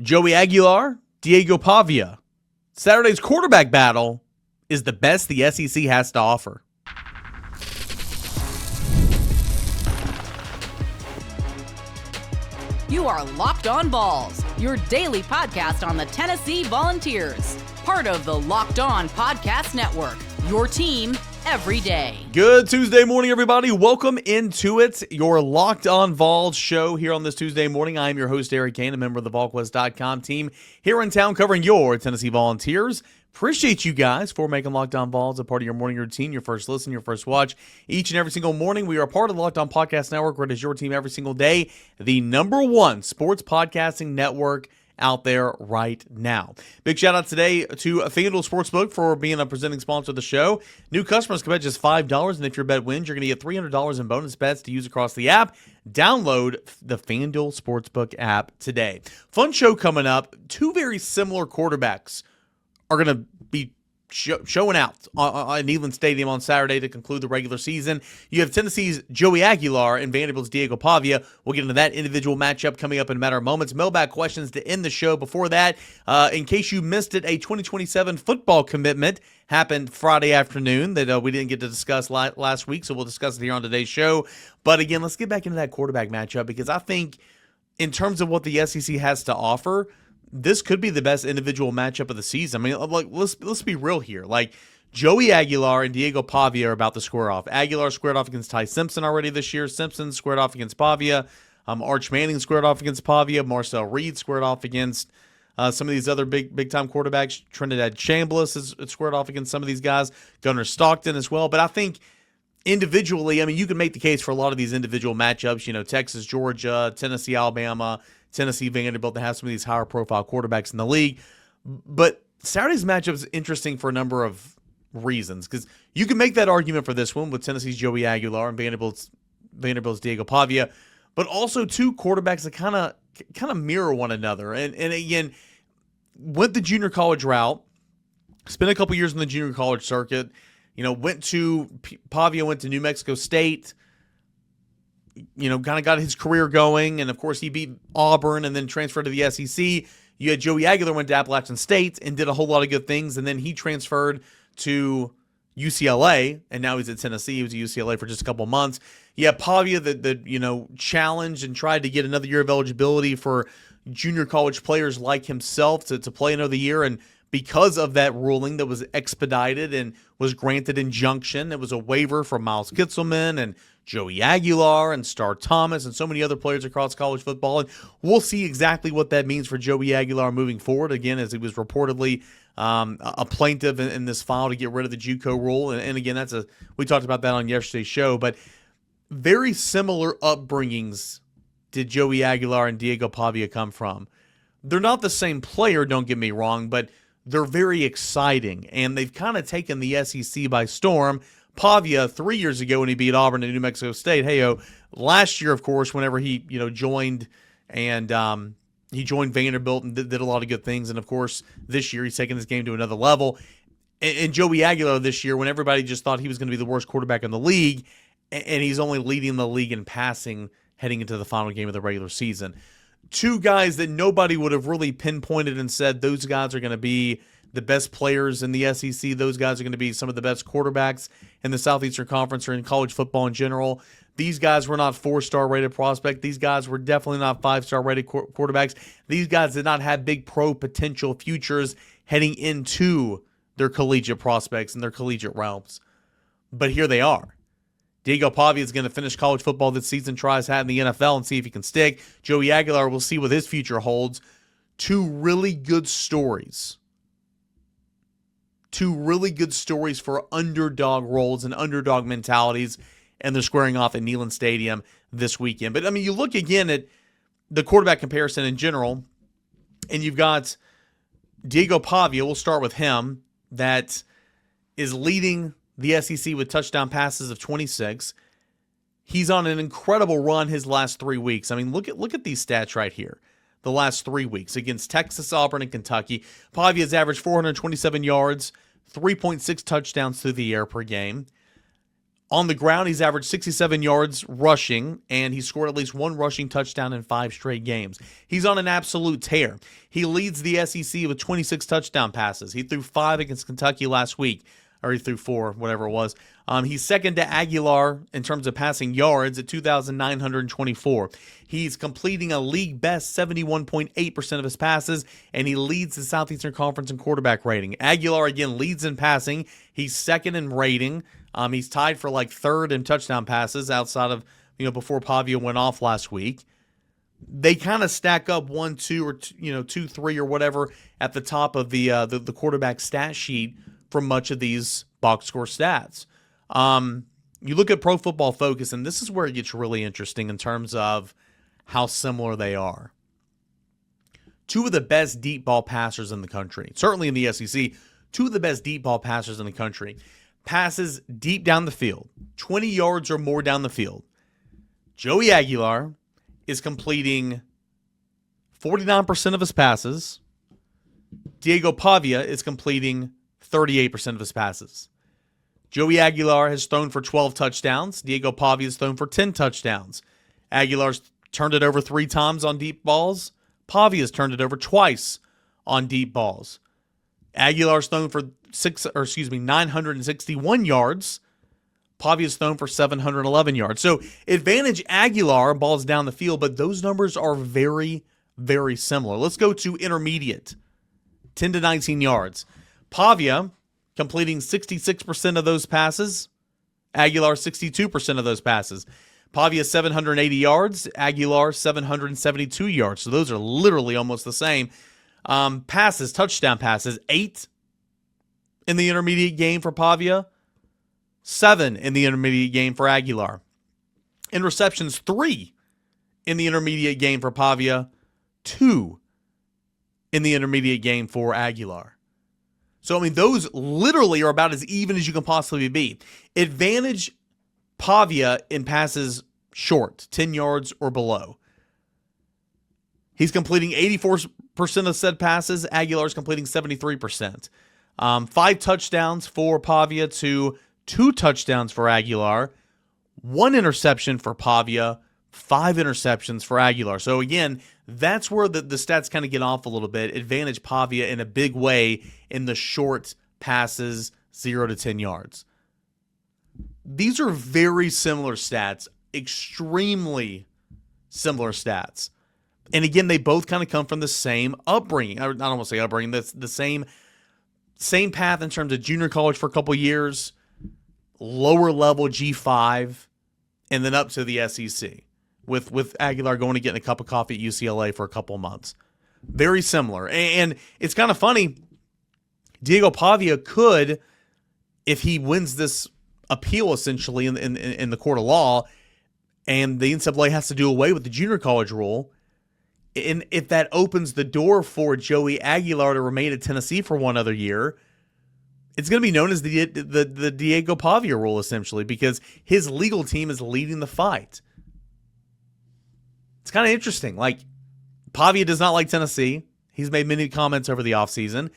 Joey Aguilar, Diego Pavia. Saturday's quarterback battle is the best the SEC has to offer. You are Locked On Vols, your daily podcast on the Tennessee Volunteers. Part of the Locked On Podcast Network, your team every day. Good Tuesday morning, everybody. Welcome into it, your Locked On Vols show here on this Tuesday morning. I am your host, Cain, a member of the VolQuest.com team here in town covering your Tennessee Volunteers. Appreciate you guys for making Locked On Vols a part of your morning routine, your first listen, your first watch. Each and every single morning, we are a part of the Locked On Podcast Network, where it is your team every single day, the number one sports podcasting network out there right now. Big shout out today to FanDuel Sportsbook for being a presenting sponsor of the show. New customers can bet just $5, and if your bet wins, you're going to get $300 in bonus bets to use across the app. Download the FanDuel Sportsbook app today. Fun show coming up. Two very similar quarterbacks are going to be showing out in Neyland Stadium on Saturday to conclude the regular season. You have Tennessee's Joey Aguilar and Vanderbilt's Diego Pavia. We'll get into that individual matchup coming up in a matter of moments. Mailbag questions to end the show. Before that, in case you missed it, a 2027 football commitment happened Friday afternoon that we didn't get to discuss last week, so we'll discuss it here on today's show. But again, let's get back into that quarterback matchup, because I think in terms of what the SEC has to offer, this could be the best individual matchup of the season. I mean, like, let's be real here. Like, Joey Aguilar and Diego Pavia are about to square off. Aguilar squared off against Ty Simpson already this year. Simpson squared off against Pavia. Arch Manning squared off against Pavia. Marcel Reed squared off against some of these other big-time quarterbacks. Trinidad Chambliss has squared off against some of these guys. Gunnar Stockton as well. But I think individually, I mean, you can make the case for a lot of these individual matchups. You know, Texas, Georgia, Tennessee, Alabama, Tennessee, Vanderbilt, to have some of these higher profile quarterbacks in the league. But Saturday's matchup is interesting for a number of reasons, because you can make that argument for this one with Tennessee's Joey Aguilar and Vanderbilt's Diego Pavia, but also two quarterbacks that kind of mirror one another. And again, went the junior college route, spent a couple years in the junior college circuit, Pavia went to New Mexico State, kind of got his career going, and of course he beat Auburn and then transferred to the SEC. You had Joey Aguilar went to Appalachian State and did a whole lot of good things, and then he transferred to UCLA, and now he's at Tennessee. He was at UCLA for just a couple months. You had Pavia that challenged and tried to get another year of eligibility for junior college players like himself to play another year, and because of that ruling that was expedited and was granted injunction, it was a waiver for Miles Kitzelman and Joey Aguilar and Star Thomas and so many other players across college football. And we'll see exactly what that means for Joey Aguilar moving forward, again, as he was reportedly a plaintiff in this file to get rid of the JUCO rule. And again, we talked about that on yesterday's show. But very similar upbringings did Joey Aguilar and Diego Pavia come from. They're not the same player, don't get me wrong, but they're very exciting, and they've kind of taken the SEC by storm. Pavia 3 years ago when he beat Auburn and New Mexico State. Last year, of course, whenever he joined and he joined Vanderbilt and did a lot of good things. And of course, this year he's taken his game to another level. And Joey Aguilar this year, when everybody just thought he was going to be the worst quarterback in the league, and he's only leading the league in passing heading into the final game of the regular season. Two guys that nobody would have really pinpointed and said those guys are going to be the best players in the SEC. Those guys are going to be some of the best quarterbacks in the Southeastern Conference or in college football in general. These guys were not 4-star rated prospects. These guys were definitely not 5-star rated quarterbacks. These guys did not have big pro potential futures heading into their collegiate prospects and their collegiate realms. But here they are. Diego Pavia is going to finish college football this season, try his hat in the NFL and see if he can stick. Joey Aguilar, will see what his future holds. Two really good stories. Two really good stories for underdog roles and underdog mentalities, and they're squaring off at Neyland Stadium this weekend. But, I mean, you look again at the quarterback comparison in general, and you've got Diego Pavia, we'll start with him, that is leading the SEC with touchdown passes of 26. He's on an incredible run his last 3 weeks. I mean, look at these stats right here. The last 3 weeks against Texas, Auburn, and Kentucky. Pavia's averaged 427 yards, 3.6 touchdowns through the air per game. On the ground, he's averaged 67 yards rushing, and he scored at least one rushing touchdown in 5 straight games. He's on an absolute tear. He leads the SEC with 26 touchdown passes. He threw 5 against Kentucky last week, or he threw 4, whatever it was. He's second to Aguilar in terms of passing yards at 2,924. He's completing a league-best 71.8% of his passes, and he leads the Southeastern Conference in quarterback rating. Aguilar, again, leads in passing. He's second in rating. He's tied for like third in touchdown passes outside of, before Pavia went off last week. They kind of stack up 1, 2, or 2, 3 or whatever at the top of the quarterback stat sheet for much of these box score stats. You look at Pro Football Focus, and this is where it gets really interesting in terms of how similar they are. 2 of the best deep ball passers in the country, certainly in the SEC, 2 of the best deep ball passers in the country. Passes deep down the field, 20 yards or more down the field. Joey Aguilar is completing 49% of his passes. Diego Pavia is completing 38% of his passes. Joey Aguilar has thrown for 12 touchdowns. Diego Pavia has thrown for 10 touchdowns. Aguilar's turned it over 3 times on deep balls. Pavia's turned it over twice on deep balls. Aguilar's thrown for 961 yards. Pavia's thrown for 711 yards. So advantage Aguilar, balls down the field, but those numbers are very, very similar. Let's go to intermediate, 10 to 19 yards. Pavia completing 66% of those passes. Aguilar 62% of those passes. Pavia 780 yards. Aguilar 772 yards. So those are literally almost the same. Passes, touchdown passes, 8 in the intermediate game for Pavia, 7 in the intermediate game for Aguilar. Interceptions, 3 in the intermediate game for Pavia, 2 in the intermediate game for Aguilar. So, those literally are about as even as you can possibly be. Advantage Pavia in passes short, 10 yards or below. He's completing 84% of said passes. Aguilar's completing 73%. 5 touchdowns for Pavia to 2 touchdowns for Aguilar. 1 interception for Pavia. 5 interceptions for Aguilar. So again, that's where the stats kind of get off a little bit. Advantage Pavia in a big way in the short passes, 0 to 10 yards. These are very similar stats. Extremely similar stats. And again, they both kind of come from the same upbringing. I don't want to say upbringing. That's the same path in terms of junior college for a couple years, lower level G5, and then up to the SEC. With Aguilar going to get a cup of coffee at UCLA for a couple months. Very similar. And it's kind of funny. Diego Pavia could, if he wins this appeal essentially in the court of law, and the NCAA has to do away with the junior college rule, and if that opens the door for Joey Aguilar to remain at Tennessee for one other year, it's going to be known as the Diego Pavia rule, essentially, because his legal team is leading the fight. It's kind of interesting. Like, Pavia does not like Tennessee. He's made many comments over the offseason.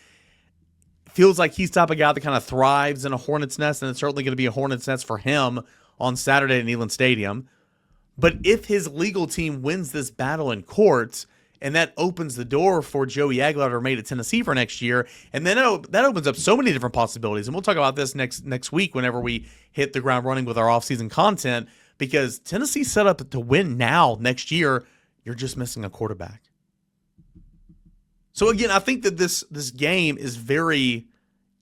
Feels like he's the type of guy that kind of thrives in a hornet's nest, and it's certainly going to be a hornet's nest for him on Saturday at Neyland Stadium. But if his legal team wins this battle in court, and that opens the door for Joey Aguilar to remain at Tennessee for next year, and then that opens up so many different possibilities. And we'll talk about this next week whenever we hit the ground running with our offseason content, because Tennessee's set up to win now next year. You're just missing a quarterback. So again, I think that this game is very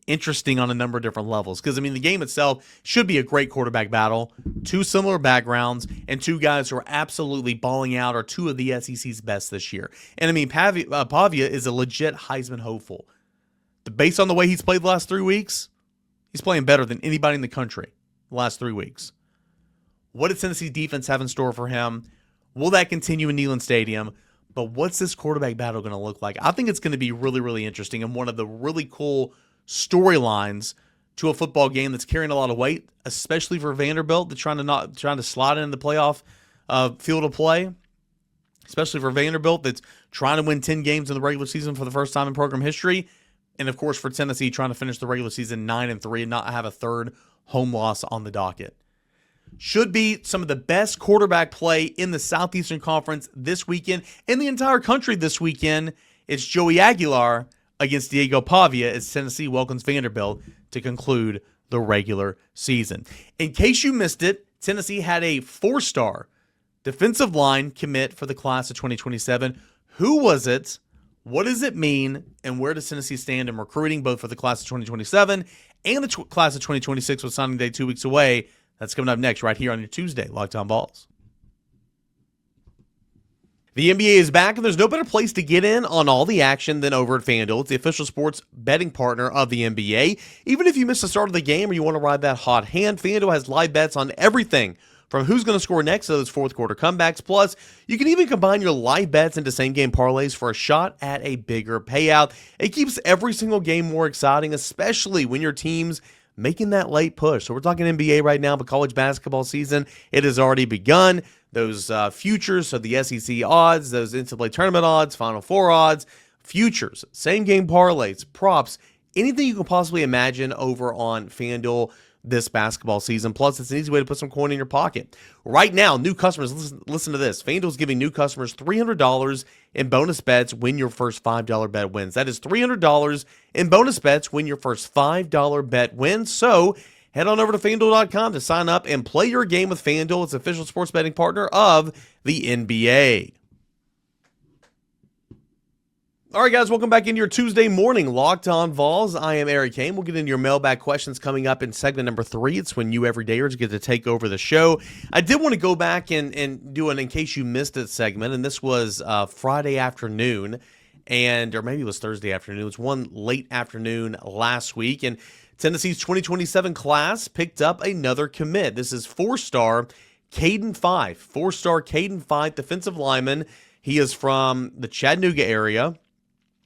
interesting on a number of different levels, because the game itself should be a great quarterback battle. 2 similar backgrounds and 2 guys who are absolutely balling out, are 2 of the SEC's best this year. And Pavia is a legit Heisman hopeful. Based on the way he's played the last 3 weeks, he's playing better than anybody in the country the last 3 weeks. What does Tennessee's defense have in store for him? Will that continue in Neyland Stadium? But what's this quarterback battle going to look like? I think it's going to be really, really interesting, and one of the really cool storylines to a football game that's carrying a lot of weight, especially for Vanderbilt. They're trying to slot in the playoff field of play, especially for Vanderbilt that's trying to win 10 games in the regular season for the first time in program history, and of course for Tennessee trying to finish the regular season 9-3 and not have a third home loss on the docket. should be some of the best quarterback play in the Southeastern Conference this weekend, in the entire country this weekend. It's Joey Aguilar against Diego Pavia as Tennessee welcomes Vanderbilt to conclude the regular season. In case you missed it, Tennessee had a 4-star defensive line commit for the class of 2027. Who was it? What does it mean? And where does Tennessee stand in recruiting, both for the class of 2027 and the class of 2026 with signing day 2 weeks away? That's coming up next right here on your Tuesday Locked On Vols. The NBA is back, and there's no better place to get in on all the action than over at FanDuel. It's the official sports betting partner of the NBA. Even if you miss the start of the game or you want to ride that hot hand, FanDuel has live bets on everything from who's going to score next to those fourth quarter comebacks. Plus, you can even combine your live bets into same-game parlays for a shot at a bigger payout. It keeps every single game more exciting, especially when your team's making that late push. So we're talking NBA right now, but college basketball season, it has already begun. Those futures, so the SEC odds, those NCAA tournament odds, Final Four odds, futures, same-game parlays, props, anything you can possibly imagine over on FanDuel this basketball season. Plus, it's an easy way to put some coin in your pocket. Right now, new customers, listen to this. FanDuel's giving new customers $300 in bonus bets when your first $5 bet wins. That is $300 in bonus bets when your first $5 bet wins. So head on over to FanDuel.com to sign up and play your game with FanDuel. It's the official sports betting partner of the NBA. All right, guys, welcome back into your Tuesday morning Locked On Vols. I am Eric Cain. We'll get into your mailbag questions coming up in segment number 3. It's when you everydayers get to take over the show. I did want to go back and do an In Case You Missed It segment, and this was Friday afternoon, or maybe it was Thursday afternoon. It was one late afternoon last week, and Tennessee's 2027 class picked up another commit. This is 4-star Kadin Fife. 4-star Kadin Fife, defensive lineman. He is from the Chattanooga area.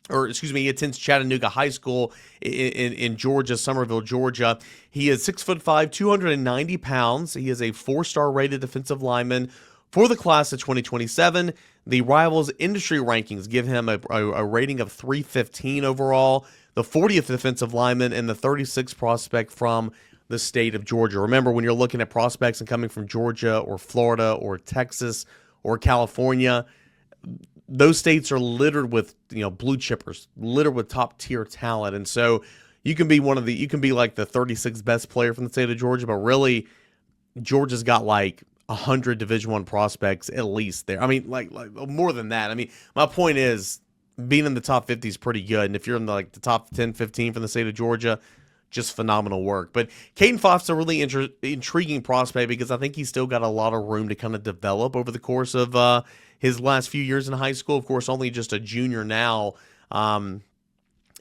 He attends Chattanooga High School in Georgia, Summerville, Georgia. He is 6'5", 290 pounds. He is a 4-star rated defensive lineman for the class of 2027. The Rivals industry rankings give him a rating of 315 overall, the 40th defensive lineman, and the 36th prospect from the state of Georgia. Remember, when you're looking at prospects and coming from Georgia or Florida or Texas or California, those states are littered with, blue chippers, littered with top tier talent. And so you can be like the 36th best player from the state of Georgia, but really Georgia's got like 100 Division I prospects at least there. I mean, like more than that. I mean, my point is being in the top 50 is pretty good. And if you're in the top 10, 15 from the state of Georgia, just phenomenal work. But Kadin Fife's a really intriguing prospect because I think he's still got a lot of room to kind of develop over the course of his last few years in high school. Of course, only just a junior now in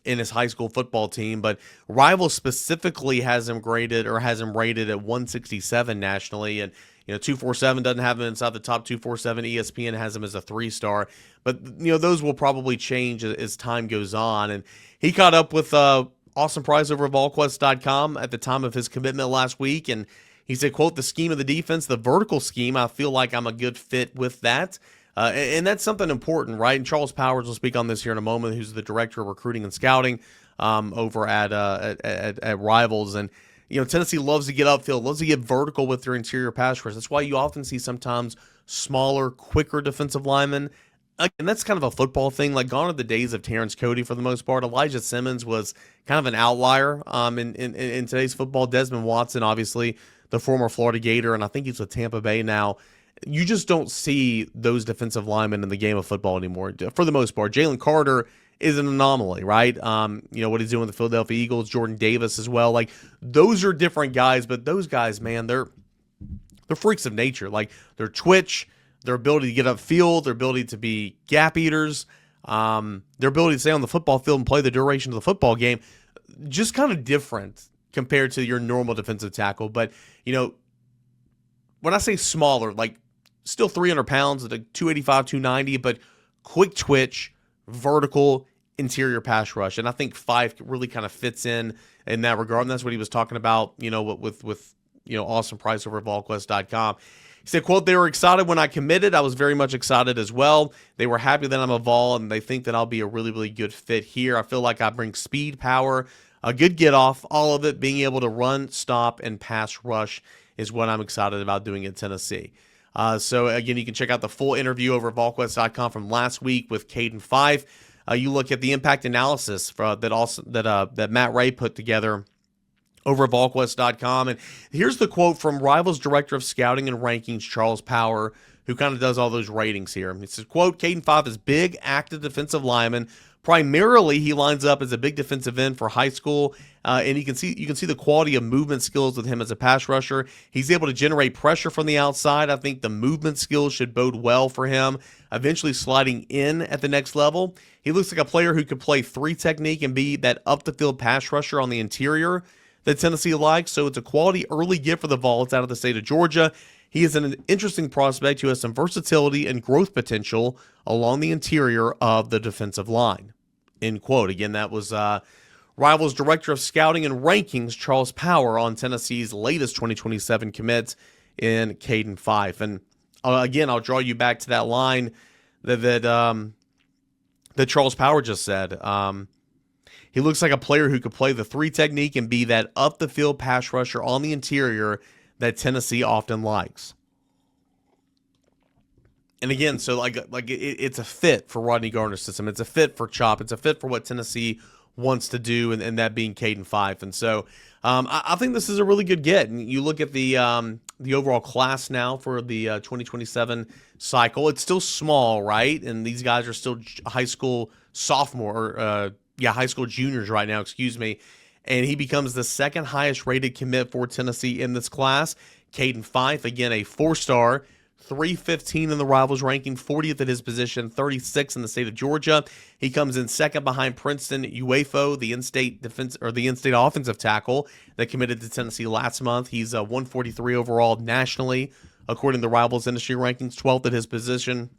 his high school football team. But Rivals specifically has him rated at 167 nationally. And 247 doesn't have him inside the top 247. ESPN has him as a 3-star. But those will probably change as time goes on. And he caught up with awesome price over at VolQuest.com at the time of his commitment last week, and he said, quote, "The scheme of the defense, the vertical scheme, I feel like I'm a good fit with that." And that's something important, right? And Charles Powers will speak on this here in a moment, who's the director of recruiting and scouting over at Rivals. And Tennessee loves to get upfield, loves to get vertical with their interior pass rush. That's why you often see sometimes smaller, quicker defensive linemen. And that's kind of a football thing. Like, gone are the days of Terrence Cody for the most part. Elijah Simmons was kind of an outlier in today's football. Desmond Watson, obviously, the former Florida Gator, and I think he's with Tampa Bay now. You just don't see those defensive linemen in the game of football anymore, for the most part. Jalen Carter is an anomaly, right? What he's doing with the Philadelphia Eagles, Jordan Davis as well. Like, those are different guys, but those guys, man, they're freaks of nature. Like, their twitch, their ability to get upfield, their ability to be gap eaters, their ability to stay on the football field and play the duration of the football game, just kind of different compared to your normal defensive tackle. But, when I say smaller, like still 300 pounds, like 285, 290, but quick twitch, vertical, interior pass rush. And I think Fife really kind of fits in that regard. And that's what he was talking about, with awesome price over at VolQuest.com. He said, quote, "They were excited when I committed. I was very much excited as well. They were happy that I'm a Vol, and they think that I'll be a really, really good fit here. I feel like I bring speed, power, a good get off, all of it, being able to run, stop, and pass rush is what I'm excited about doing at Tennessee. So again, you can check out the full interview over at VolQuest.com from last week with Kadin Fife. You look at the impact analysis that Matt Ray put together over at VolQuest.com. And here's the quote from Rivals Director of Scouting and Rankings, Charles Power, who kind of does all those ratings here. He says, quote, Kadin Fife is big, active defensive lineman. Primarily, he lines up as a big defensive end for high school, and you can see the quality of movement skills with him as a pass rusher. He's able to generate pressure from the outside. I think the movement skills should bode well for him, eventually sliding in at the next level. He looks like a player who could play 3 technique and be that up-the-field pass rusher on the interior that Tennessee likes, so it's a quality early gift for the Vols out of the state of Georgia. He is an interesting prospect who has some versatility and growth potential along the interior of the defensive line. End quote. Again, that was Rivals Director of Scouting and Rankings, Charles Power, on Tennessee's latest 2027 commits in Kadin Fife. And again, I'll draw you back to that line that Charles Power just said. He looks like a player who could play the 3 technique and be that up-the-field pass rusher on the interior that Tennessee often likes. And again, so it's a fit for Rodney Garner's system. It's a fit for Chop. It's a fit for what Tennessee wants to do, and that being Kadin Fife. And so I think this is a really good get. And you look at the overall class now for the 2027 cycle. It's still small, right? And these guys are still high school juniors right now, and he becomes the second highest rated commit for Tennessee in this class. Kadin Fife, again, a 4-star, 315 in the Rivals ranking, 40th at his position, 36 in the state of Georgia. He comes in second behind Princeton UAFO, the in-state offensive tackle that committed to Tennessee last month. He's 143 overall nationally, according to the Rivals industry rankings, 12th at his position,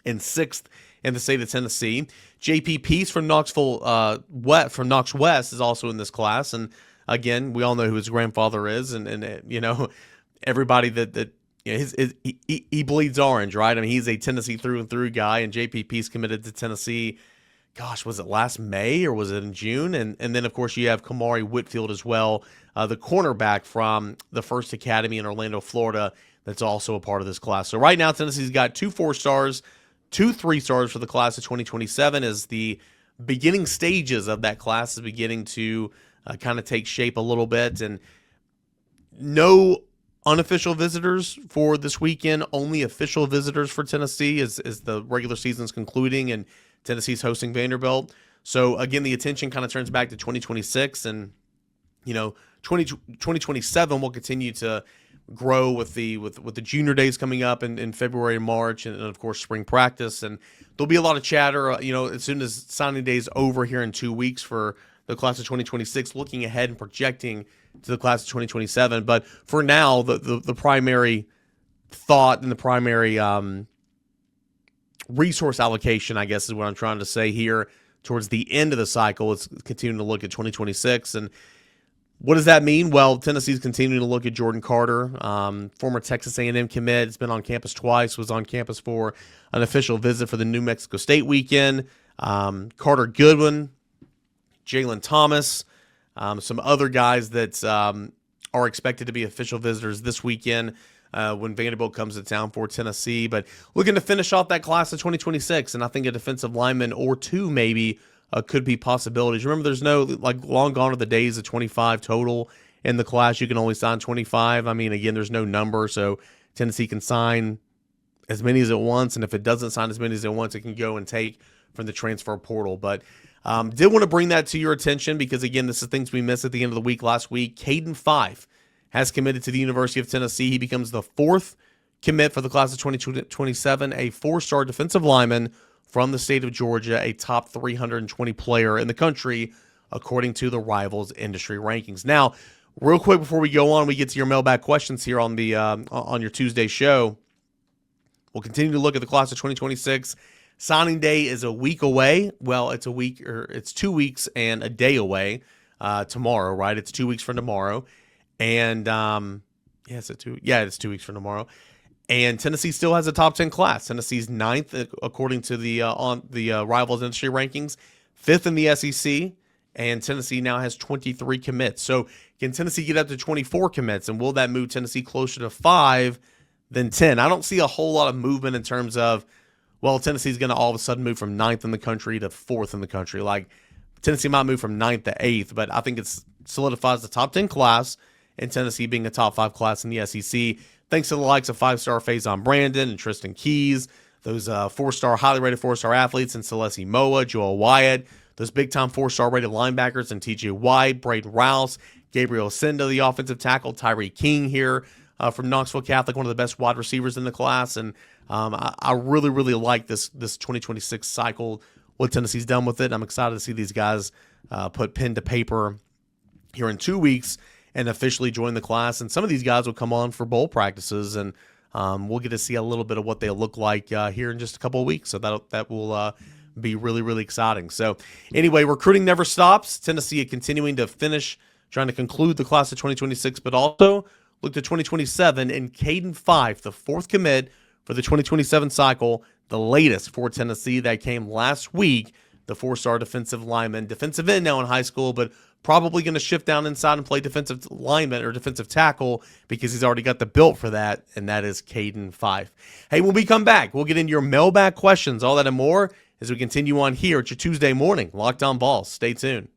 and 6th in the state of Tennessee. J.P. Peace from Knox West is also in this class, and again, we all know who his grandfather is, and you know, everybody that you know, he bleeds orange, right? I mean, he's a Tennessee through and through guy, and J.P. Peace committed to Tennessee. Gosh, was it last May or was it in June? And then of course you have Kamari Whitfield as well, the cornerback from the First Academy in Orlando, Florida, that's also a part of this class. So right now Tennessee's got 2 4-stars, 2 3-stars for the class of 2027 as the beginning stages of that class is beginning to kind of take shape a little bit. And no unofficial visitors for this weekend, only official visitors for Tennessee as the regular season's concluding and Tennessee's hosting Vanderbilt. So again, the attention kind of turns back to 2026, and you know, 2027 will continue to grow with the junior days coming up in February and March, and of course spring practice, and there'll be a lot of chatter you know, as soon as signing day is over here in 2 weeks for the class of 2026, looking ahead and projecting to the class of 2027. But for now, the primary thought and the primary resource allocation, I guess is what I'm trying to say here, towards the end of the cycle, is continuing to look at 2026. And what does that mean? Well, Tennessee's continuing to look at Jordan Carter, former Texas A&M commit. It's been on campus twice, was on campus for an official visit for the New Mexico State weekend. Carter Goodwin, Jalen Thomas, some other guys that are expected to be official visitors this weekend when Vanderbilt comes to town for Tennessee. But looking to finish off that class of 2026, and I think a defensive lineman or 2 maybe could be possibilities. Remember, there's no, long gone are the days of 25 total in the class. You can only sign 25. I mean, again, there's no number, so Tennessee can sign as many as it wants, and if it doesn't sign as many as it wants, it can go and take from the transfer portal. But did want to bring that to your attention because, again, this is things we missed at the end of the week last week. Kadin Fife has committed to the University of Tennessee. He becomes the 4th commit for the class of 2027, a 4-star defensive lineman from the state of Georgia, a top 320 player in the country, according to the Rivals industry rankings. Now, real quick before we go on, we get to your mailbag questions here on the on your Tuesday show. We'll continue to look at the class of 2026. Signing day is a week away. Well, it's 2 weeks and a day away tomorrow, right? It's 2 weeks from tomorrow. And it's 2 weeks from tomorrow. And Tennessee still has a top 10 class. Tennessee's 9th according to the Rivals industry rankings, 5th in the SEC, and Tennessee now has 23 commits. So can Tennessee get up to 24 commits, and will that move Tennessee closer to 5 than 10? I don't see a whole lot of movement in terms of, well, Tennessee's going to all of a sudden move from 9th in the country to 4th in the country. Like, Tennessee might move from 9th to 8th, but I think it solidifies the top 10 class, and Tennessee being a top 5 class in the SEC, thanks to the likes of 5-star Faison Brandon and Tristan Keys, those 4-star, highly rated 4-star athletes in Celeste Moa, Joel Wyatt, those big-time 4-star rated linebackers in TJ White, Braden Rouse, Gabriel Senda, the offensive tackle, Tyree King here from Knoxville Catholic, one of the best wide receivers in the class, and I really, really like this 2026 cycle, what Tennessee's done with it. I'm excited to see these guys put pen to paper here in 2 weeks and officially join the class. And some of these guys will come on for bowl practices, and we'll get to see a little bit of what they look like here in just a couple of weeks. So that will be really, really exciting. So anyway, recruiting never stops. Tennessee continuing to finish, trying to conclude the class of 2026, but also look to 2027 and Kadin Fife, the 4th commit for the 2027 cycle, the latest for Tennessee that came last week, the 4-star defensive lineman, defensive end now in high school, but probably going to shift down inside and play defensive lineman or defensive tackle because he's already got the built for that, and that is Kadin Fife. Hey, when we come back, we'll get into your mailbag questions, all that and more, as we continue on here at your Tuesday morning Locked On Vols. Stay tuned.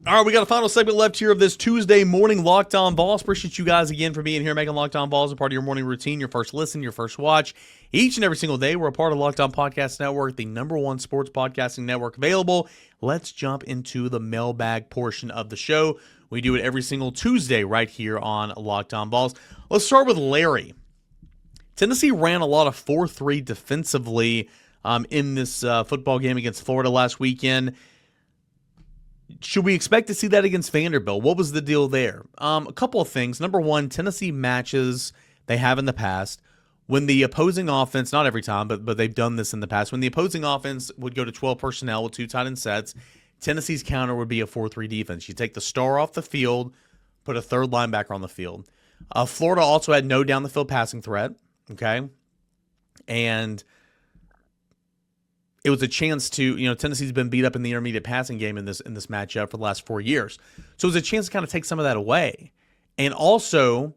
All right, we got a final segment left here of this Tuesday morning Locked On Vols. Appreciate you guys again for being here, making Locked On Vols a part of your morning routine, your first listen, your first watch. Each and every single day, we're a part of Locked On Podcast Network, the #1 sports podcasting network available. Let's jump into the mailbag portion of the show. We do it every single Tuesday right here on Locked On Vols. Let's start with Larry. Tennessee ran a lot of 4-3 defensively in this football game against Florida last weekend. Should we expect to see that against Vanderbilt? What was the deal there? A couple of things. Number one, Tennessee matches they have in the past. When the opposing offense, not every time, but they've done this in the past, when the opposing offense would go to 12 personnel with 2 tight end sets, Tennessee's counter would be a 4-3 defense. You take the star off the field, put a 3rd linebacker on the field. Florida also had no down-the-field passing threat, okay? And it was a chance to, Tennessee's been beat up in the intermediate passing game in this matchup for the last 4 years. So it was a chance to kind of take some of that away. And also,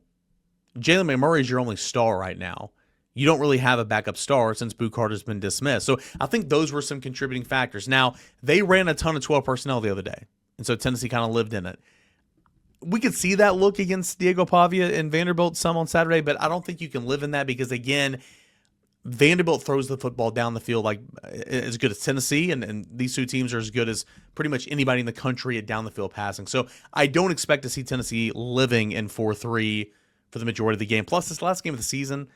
Jalen McMurray is your only star right now. You don't really have a backup star since Boo Carter's been dismissed. So I think those were some contributing factors. Now, they ran a ton of 12 personnel the other day, and so Tennessee kind of lived in it. We could see that look against Diego Pavia and Vanderbilt some on Saturday, but I don't think you can live in that because, again, Vanderbilt throws the football down the field like as good as Tennessee, and these two teams are as good as pretty much anybody in the country at down the field passing. So I don't expect to see Tennessee living in 4-3 for the majority of the game. Plus, this last game of the season,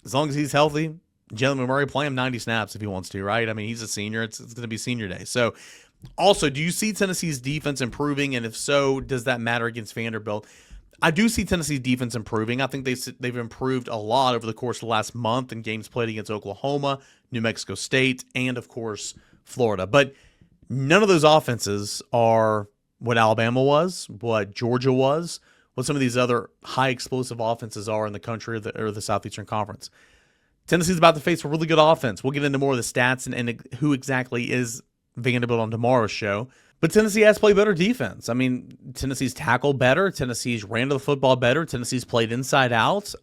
as long as he's healthy, Jalen McMurray play him 90 snaps if he wants to, right? I mean, he's a senior. It's going to be senior day. So also, do you see Tennessee's defense improving? And if so, does that matter against Vanderbilt? I do see Tennessee's defense improving. I think they've improved a lot over the course of the last month in games played against Oklahoma, New Mexico State, and, of course, Florida. But none of those offenses are what Alabama was, what Georgia was, what some of these other high-explosive offenses are in the country or the Southeastern Conference. Tennessee's about to face a really good offense. We'll get into more of the stats and who exactly is Vanderbilt on tomorrow's show. But Tennessee has played better defense. I mean, Tennessee's tackled better. Tennessee's ran to the football better. Tennessee's played inside out.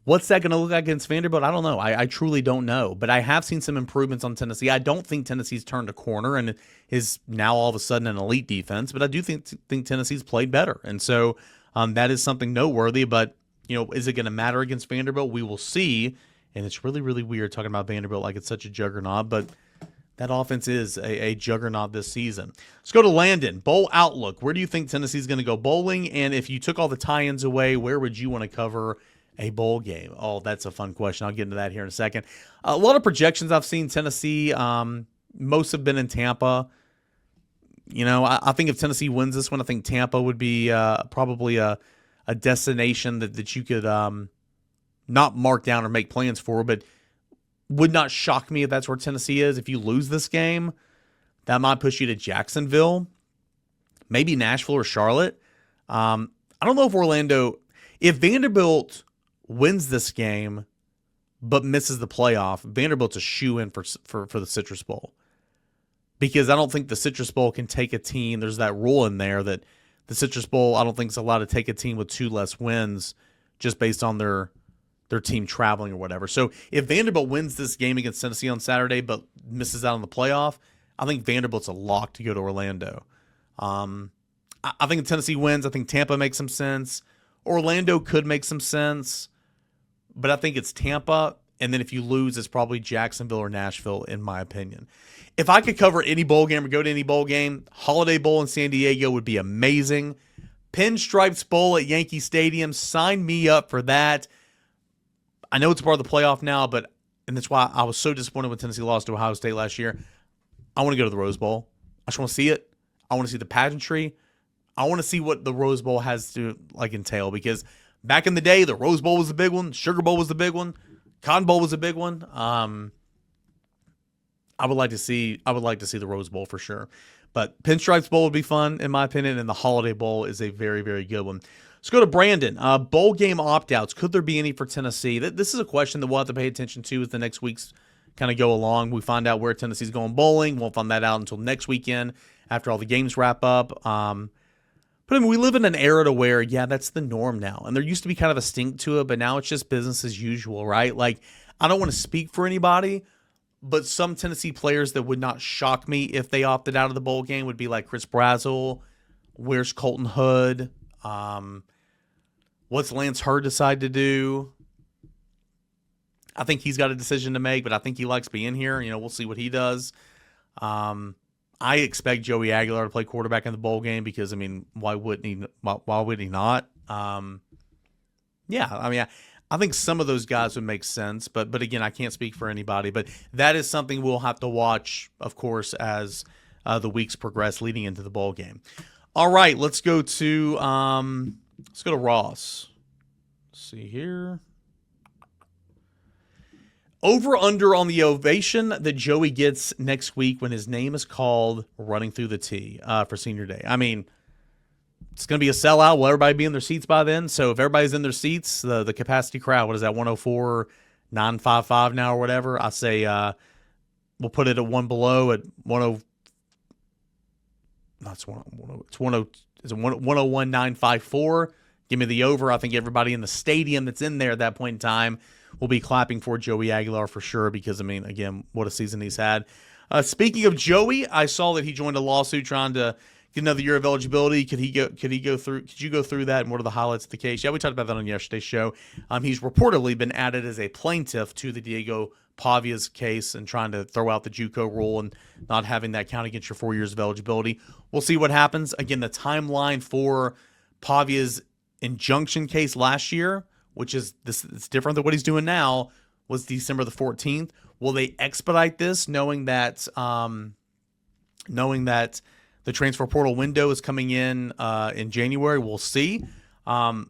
What's that going to look like against Vanderbilt? I don't know. I truly don't know. But I have seen some improvements on Tennessee. I don't think Tennessee's turned a corner and is now all of a sudden an elite defense. But I do think Tennessee's played better. And so that is something noteworthy. But, is it going to matter against Vanderbilt? We will see. And it's really, really weird talking about Vanderbilt like it's such a juggernaut. But that offense is a juggernaut this season. Let's go to Landon. Bowl outlook. Where do you think Tennessee's going to go bowling? And if you took all the tie-ins away, where would you want to cover a bowl game? Oh, that's a fun question. I'll get into that here in a second. A lot of projections I've seen Tennessee. Most have been in Tampa. I think if Tennessee wins this one, I think Tampa would be probably a destination that you could not mark down or make plans for, but would not shock me if that's where Tennessee is. If you lose this game, that might push you to Jacksonville, maybe Nashville or Charlotte. I don't know if if Vanderbilt wins this game, but misses the playoff, Vanderbilt's a shoe-in for the Citrus Bowl. Because I don't think the Citrus Bowl can take a team. There's that rule in there that the Citrus Bowl, I don't think is allowed to take a team with 2 less wins just based on their team traveling or whatever. So if Vanderbilt wins this game against Tennessee on Saturday but misses out on the playoff, I think Vanderbilt's a lock to go to Orlando. I think if Tennessee wins, I think Tampa makes some sense. Orlando could make some sense, but I think it's Tampa. And then if you lose, it's probably Jacksonville or Nashville, in my opinion. If I could cover any bowl game or go to any bowl game, Holiday Bowl in San Diego would be amazing. Pinstripes Bowl at Yankee Stadium, sign me up for that. I know it's part of the playoff now, and that's why I was so disappointed when Tennessee lost to Ohio State last year. I want to go to the Rose Bowl. I just want to see it. I want to see the pageantry. I want to see what the Rose Bowl has to entail, because back in the day, the Rose Bowl was the big one. Sugar Bowl was the big one. Cotton Bowl was a big one. I would like to see the Rose Bowl for sure. But Pinstripes Bowl would be fun, in my opinion, and the Holiday Bowl is a very, very good one. Let's go to Brandon. Bowl game opt-outs. Could there be any for Tennessee? This is a question that we'll have to pay attention to as the next weeks kind of go along. We find out where Tennessee's going bowling. Won't find that out until next weekend after all the games wrap up. But I mean, we live in an era to where, yeah, that's the norm now. And there used to be kind of a stink to it, but now it's just business as usual, right? Like, I don't want to speak for anybody, but some Tennessee players that would not shock me if they opted out of the bowl game would be like Chris Brazzell. Where's Colton Hood? What's Lance Hurd decide to do? I think he's got a decision to make, but I think he likes being here. We'll see what he does. I expect Joey Aguilar to play quarterback in the bowl game because, I mean, why wouldn't he? Why would he not? Yeah, I mean, I think some of those guys would make sense, but again, I can't speak for anybody. But that is something we'll have to watch, of course, as the weeks progress leading into the bowl game. All right, let's go to Ross. Let's see here. Over under on the ovation that Joey gets next week when his name is called running through the tee for senior day. I mean, it's going to be a sellout. Will everybody be in their seats by then? So if everybody's in their seats, the capacity crowd, what is that, 104,955 now or whatever? I say we'll put it at one below at 10. No, it's 101,954. Give me the over. I think everybody in the stadium that's in there at that point in time will be clapping for Joey Aguilar for sure because, I mean, again, what a season he's had. Speaking of Joey, I saw that he joined a lawsuit trying to get another year of eligibility. Could you go through that, and what are the highlights of the case? Yeah, we talked about that on yesterday's show. He's reportedly been added as a plaintiff to the Diego Pavia's case and trying to throw out the JUCO rule and not having that count against your 4 years of eligibility. We'll see what happens. Again, the timeline for Pavia's injunction case last year, which is it's different than what he's doing now, was December the 14th. Will they expedite this, knowing that the transfer portal window is coming in January? We'll see. But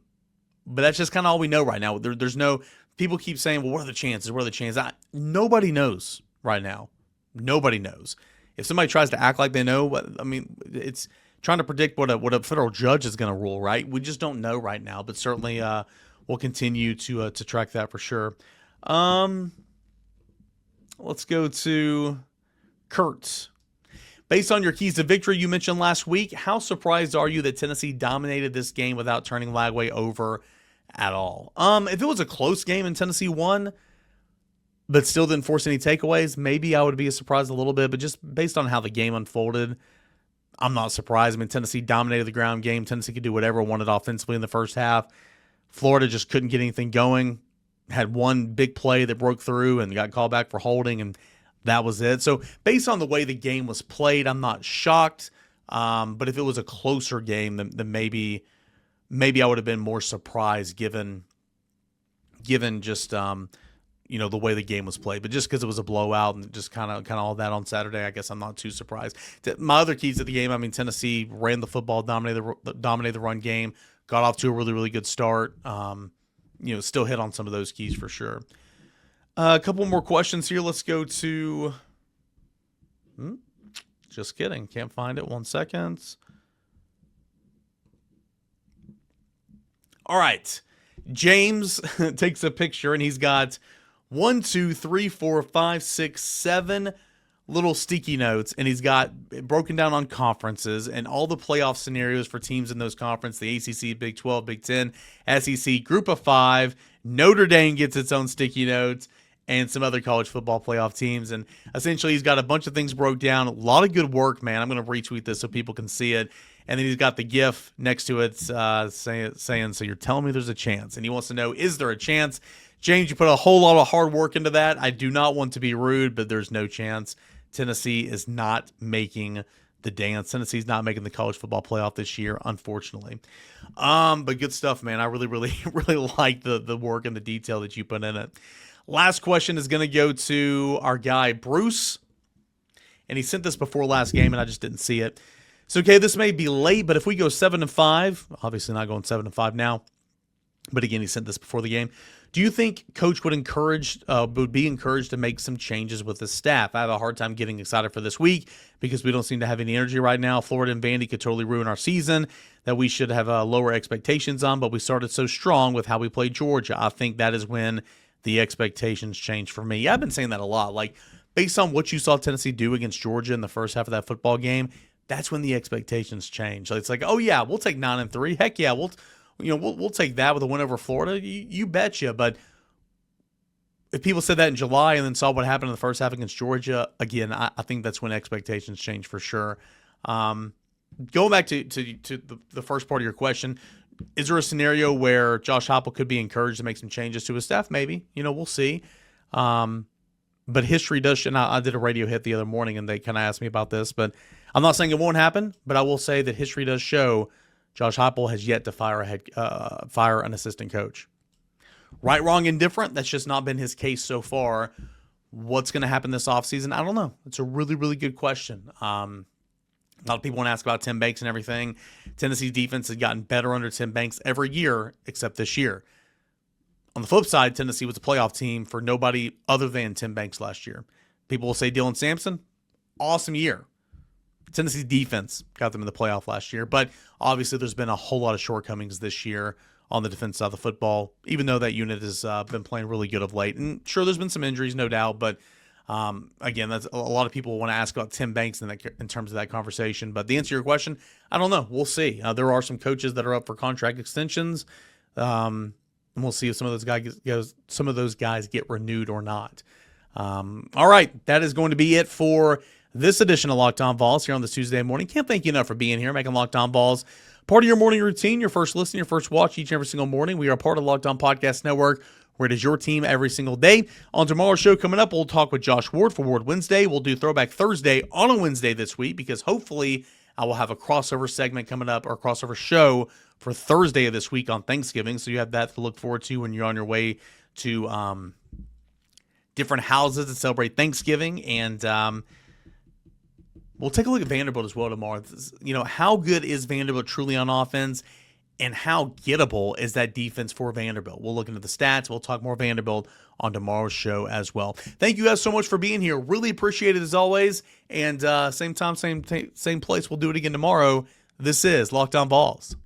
that's just kind of all we know right now. There's no – people keep saying, well, what are the chances? What are the chances? Nobody knows right now. Nobody knows. If somebody tries to act like they know, I mean, it's trying to predict what a federal judge is going to rule, right? We just don't know right now, but certainly we'll continue to track that for sure. Let's go to Kurt. Based on your keys to victory you mentioned last week, how surprised are you that Tennessee dominated this game without turning Lagway over at all? If it was a close game and Tennessee won, but still didn't force any takeaways, maybe I would be surprised a little bit. But just based on how the game unfolded, I'm not surprised. I mean, Tennessee dominated the ground game. Tennessee could do whatever it wanted offensively in the first half. Florida just couldn't get anything going. Had one big play that broke through and got called back for holding, and that was it. So based on the way the game was played, I'm not shocked. But if it was a closer game, then maybe I would have been more surprised given just the way the game was played. But just because it was a blowout and just kind of all that on Saturday, I guess I'm not too surprised. My other keys to the game, I mean, Tennessee ran the football, dominated the run game, got off to a really, really good start. Still hit on some of those keys for sure. A couple more questions here. Let's go to... Just kidding. Can't find it. 1 second. All right. James takes a picture, and he's got one, two, three, four, five, six, 7 little sticky notes, and he's got it broken down on conferences and all the playoff scenarios for teams in those conferences, the ACC, Big 12, Big 10, SEC, Group of 5. Notre Dame gets its own sticky notes, and some other college football playoff teams. And essentially, he's got a bunch of things broke down. A lot of good work, man. I'm going to retweet this so people can see it. And then he's got the GIF next to it saying, so you're telling me there's a chance. And he wants to know, is there a chance? James, you put a whole lot of hard work into that. I do not want to be rude, but there's no chance. Tennessee is not making the dance. Tennessee's not making the college football playoff this year, unfortunately. But good stuff, man. I really, really, really like the work and the detail that you put in it. Last question is going to go to our guy, Bruce. And he sent this before last game, and I just didn't see it. So, okay, this may be late, but if we go 7-5, obviously not going 7-5 now. But again, he sent this before the game. Do you think Coach would be encouraged to make some changes with his staff? I have a hard time getting excited for this week because we don't seem to have any energy right now. Florida and Vandy could totally ruin our season that we should have lower expectations on, but we started so strong with how we played Georgia. I think that is when the expectations change for me. Yeah, I've been saying that a lot. Like, based on what you saw Tennessee do against Georgia in the first half of that football game, that's when the expectations change. It's like, oh yeah, we'll take 9-3. Heck yeah, we'll take that with a win over Florida. You betcha. But if people said that in July and then saw what happened in the first half against Georgia, again, I think that's when expectations change for sure. Going back to the first part of your question, is there a scenario where Josh Heupel could be encouraged to make some changes to his staff? Maybe. We'll see. But history does, and I did a radio hit the other morning, and they kind of asked me about this, but I'm not saying it won't happen, but I will say that history does show Josh Heupel has yet to fire an assistant coach. Right, wrong, indifferent, that's just not been his case so far. What's going to happen this offseason? I don't know. It's a really, really good question. A lot of people want to ask about Tim Banks and everything. Tennessee's defense has gotten better under Tim Banks every year except this year. On the flip side, Tennessee was a playoff team for nobody other than Tim Banks last year. People will say Dylan Sampson, awesome year. Tennessee's defense got them in the playoff last year, but obviously there's been a whole lot of shortcomings this year on the defense side of the football, even though that unit has been playing really good of late. And sure, there's been some injuries, no doubt, but again, that's a lot of people want to ask about Tim Banks in terms of that conversation. But the answer to your question, I don't know. We'll see. There are some coaches that are up for contract extensions. And we'll see if some of those guys get renewed or not. All right, that is going to be it for this edition of Locked On Vols here on this Tuesday morning. Can't thank you enough for being here, making Locked On Vols part of your morning routine, your first listen, your first watch each and every single morning. We are part of the Locked On Podcast Network, where it is your team every single day. On tomorrow's show coming up, we'll talk with Josh Ward for Ward Wednesday. We'll do Throwback Thursday on a Wednesday this week because hopefully I will have a crossover segment coming up, or a crossover show for Thursday of this week on Thanksgiving. So you have that to look forward to when you're on your way to different houses to celebrate Thanksgiving. And we'll take a look at Vanderbilt as well tomorrow. How good is Vanderbilt truly on offense, and how gettable is that defense for Vanderbilt? We'll look into the stats. We'll talk more Vanderbilt on tomorrow's show as well. Thank you guys so much for being here. Really appreciate it as always. And same time, same place. We'll do it again tomorrow. This is Locked On Vols.